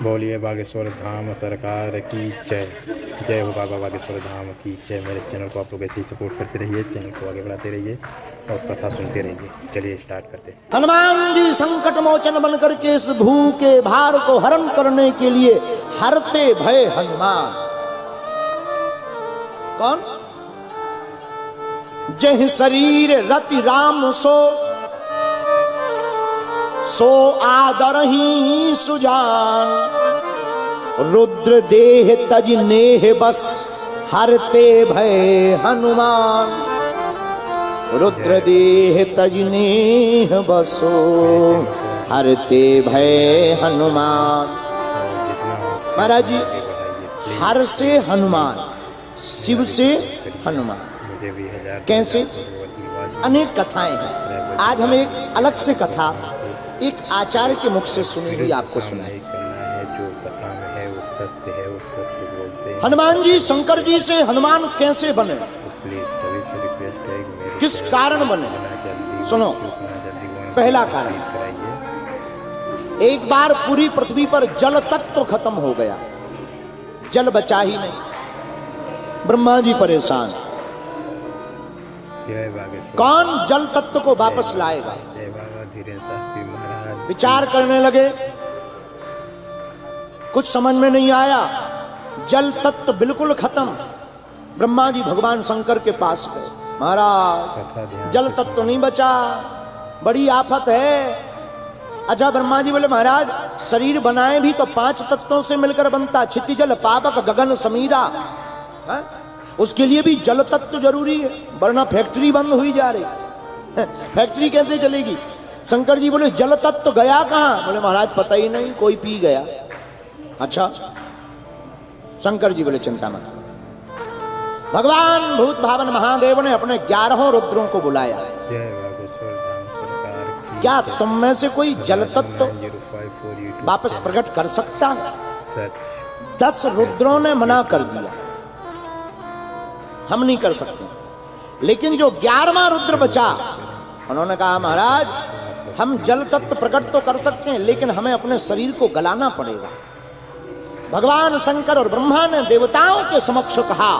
बोलिए बागेश्वर धाम सरकार की जय। जय हो बाबा बागेश्वर धाम की जय। मेरे चैनल को आप लोग ऐसे ही सपोर्ट करते रहिए, चैनल को आगे बढ़ाते रहिए और कथा सुनते रहिए। चलिए स्टार्ट करते हैं। हनुमान जी संकट मोचन बनकर के इस भू के भार को हरण करने के लिए हरते भय हनुमान। कौन? जय शरीर रति राम सो आदरही सुजान। रुद्र देह तज नेह बस हरते भय हनुमान। रुद्र देह तज नेह बसो हरते भय हनुमान। महाराज जी, हर से हनुमान, शिव से हनुमान, कैसे? अनेक कथाएं हैं। आज हम एक अलग से कथा एक आचार्य के मुख से सुनी हुई आपको सुनाई। जो कथा में है वो सत्य है, वो सत्य बोलते हैं। हनुमान जी शंकर जी से हनुमान कैसे बने? प्लीज सभी से रिक्वेस्ट है कि मेरे किस कारण बने? सुनो, पहला कारण, एक बार पूरी पृथ्वी पर जल तत्व खत्म हो गया, जल बचा ही नहीं। ब्रह्मा जी परेशान, कौन जल तत्व को वापस लाएगा? विचार करने लगे, कुछ समझ में नहीं आया, जल तत्व बिल्कुल खत्म। ब्रह्मा जी भगवान शंकर के पास गए, महाराज जल तत्व नहीं बचा, बड़ी आफत है। अच्छा, ब्रह्मा जी बोले महाराज शरीर बनाए भी तो 5 तत्वों से मिलकर बनता, क्षितिजल पावक गगन समीरा है? उसके लिए भी जल तत्व जरूरी है, वरना फैक्ट्री बंद हुई जा रही। फैक्ट्री कैसे चलेगी? शंकर जी बोले जल तत्व गया कहां? बोले महाराज पता ही नहीं, कोई पी गया। अच्छा, शंकर जी बोले चिंता मत करो। भगवान भूत भावन महादेव ने अपने 11 रुद्रों को बुलाया। क्या तुम में से कोई जल तत्व वापस प्रकट कर सकता है? 10 रुद्रों ने मना कर दिया, हम नहीं कर सकते। लेकिन जो 11वां रुद्र बचा, उन्होंने कहा महाराज हम जल तत्व प्रकट तो कर सकते हैं, लेकिन हमें अपने शरीर को गलाना पड़ेगा। भगवान शंकर और ब्रह्मा ने देवताओं के समक्ष कहा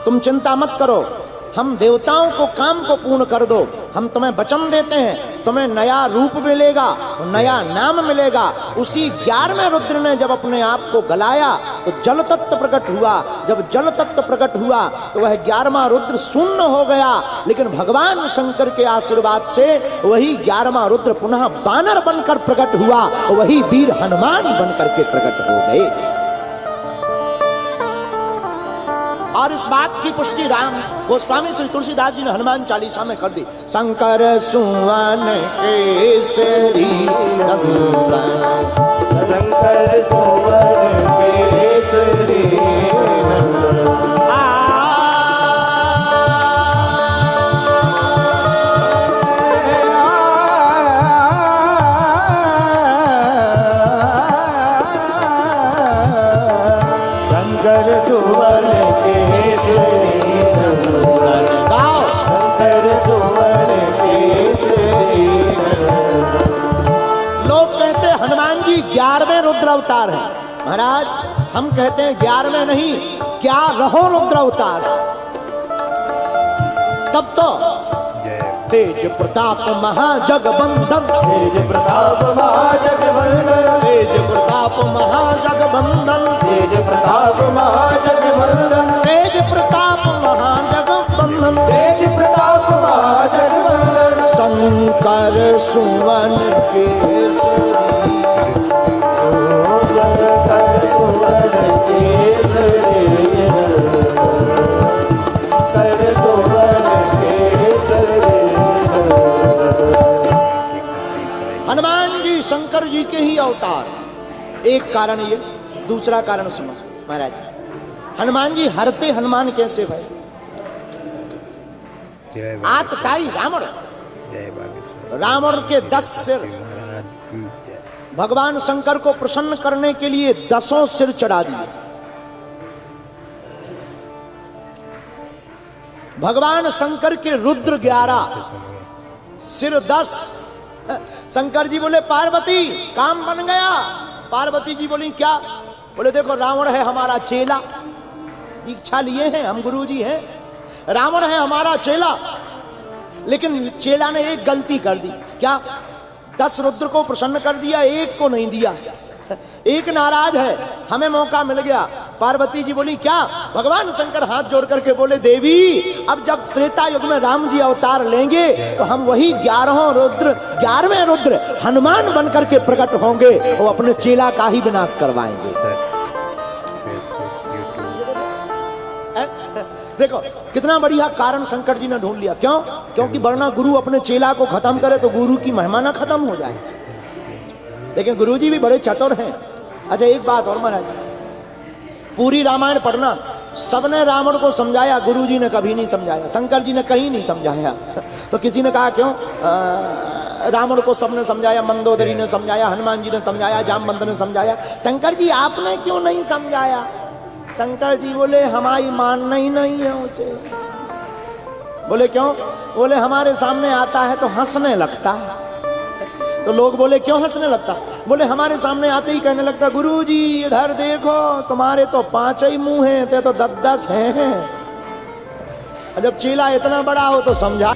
तुम चिंता मत करो, हम देवताओं को काम को पूर्ण कर दो, हम तुम्हें वचन देते हैं, तुम्हें नया रूप मिलेगा, नया नाम मिलेगा। उसी 11वें रुद्र ने जब अपने आप को गलाया तो जल तत्व प्रकट हुआ। जब जल तत्व प्रकट हुआ तो वह 11वां रुद्र शून्य हो गया, लेकिन भगवान शंकर के आशीर्वाद से वही 11वां रुद्र पुनः बानर बनकर प्रकट हुआ, वही वीर हनुमान बनकर के प्रकट हो गए। और इस बात की पुष्टि राम गोस्वामी श्री तुलसीदास जी ने हनुमान चालीसा में कर दी। शंकर सुवन केसरी नंदन, शंकर सुवन केसरी नंदन। रुद्र अवतार है महाराज, हम कहते हैं 11वें नहीं, 11 रुद्र अवतार। तब तो तेज प्रताप महाजगबंधन, तेज प्रताप महाजगबंधन, तेज प्रताप महाजगबंधन, तेज प्रताप महाजगबंधन, तेज प्रताप महाजगबंधन, तेज प्रताप महाजगबंधन। शंकर सुवन केसरी, शंकर सुवन केसरी, शंकर सुवन केसरी। हनुमान जी शंकर जी के ही अवतार। एक कारण ये, दूसरा कारण सुनो महाराज, हनुमान जी हरते हनुमान कैसे भाई? आतताई रावण, रावण के 10 सिर भगवान शंकर को प्रसन्न करने के लिए 10 सिर चढ़ा दिए। भगवान शंकर के रुद्र 11, सिर 10। शंकर जी बोले पार्वती काम बन गया, पार्वती जी बोली क्या? बोले देखो रावण है हमारा चेला, दीक्षा लिए हैं हम, गुरुजी हैं, रावण है हमारा चेला, लेकिन चेला ने एक गलती कर दी। क्या? 10 रुद्र को प्रसन्न कर दिया, एक को नहीं दिया, एक नाराज है, हमें मौका मिल गया। पार्वती जी बोली क्या? भगवान शंकर हाथ जोड़ करके बोले देवी अब जब त्रेता युग में राम जी अवतार लेंगे तो हम वही 11वें रुद्र हनुमान बन करके प्रकट होंगे, वो अपने चेला का ही विनाश करवाएंगे। देखो कितना बढ़िया कारण शंकर जी ने ढूंढ लिया। क्यों? क्योंकि वरना गुरु अपने चेला को खत्म करे तो गुरु की महिमा ना खत्म हो जाए। लेकिन गुरुजी भी बड़े चतुर हैं। अच्छा एक बात और महाराज, पूरी रामायण पढ़ना, सबने रावण को समझाया, गुरुजी ने कभी नहीं समझाया, शंकर जी ने कहीं नहीं समझाया। तो किसी ने कहा क्यों? रावण को सबने समझाया, मंदोदरी ने समझाया, हनुमान जी ने समझाया, जामवंत ने समझाया, शंकर जी आपने क्यों नहीं समझाया? शंकर जी बोले हमारी मानना ही नहीं है उसे। बोले क्यों? बोले हमारे सामने आता है तो हंसने लगता है। तो लोग बोले क्यों हंसने लगता? बोले हमारे सामने आते ही कहने लगता गुरुजी इधर देखो तुम्हारे तो 5 ही मुंह हैं, ते तो 10 हैं। जब चेला इतना बड़ा हो तो समझा।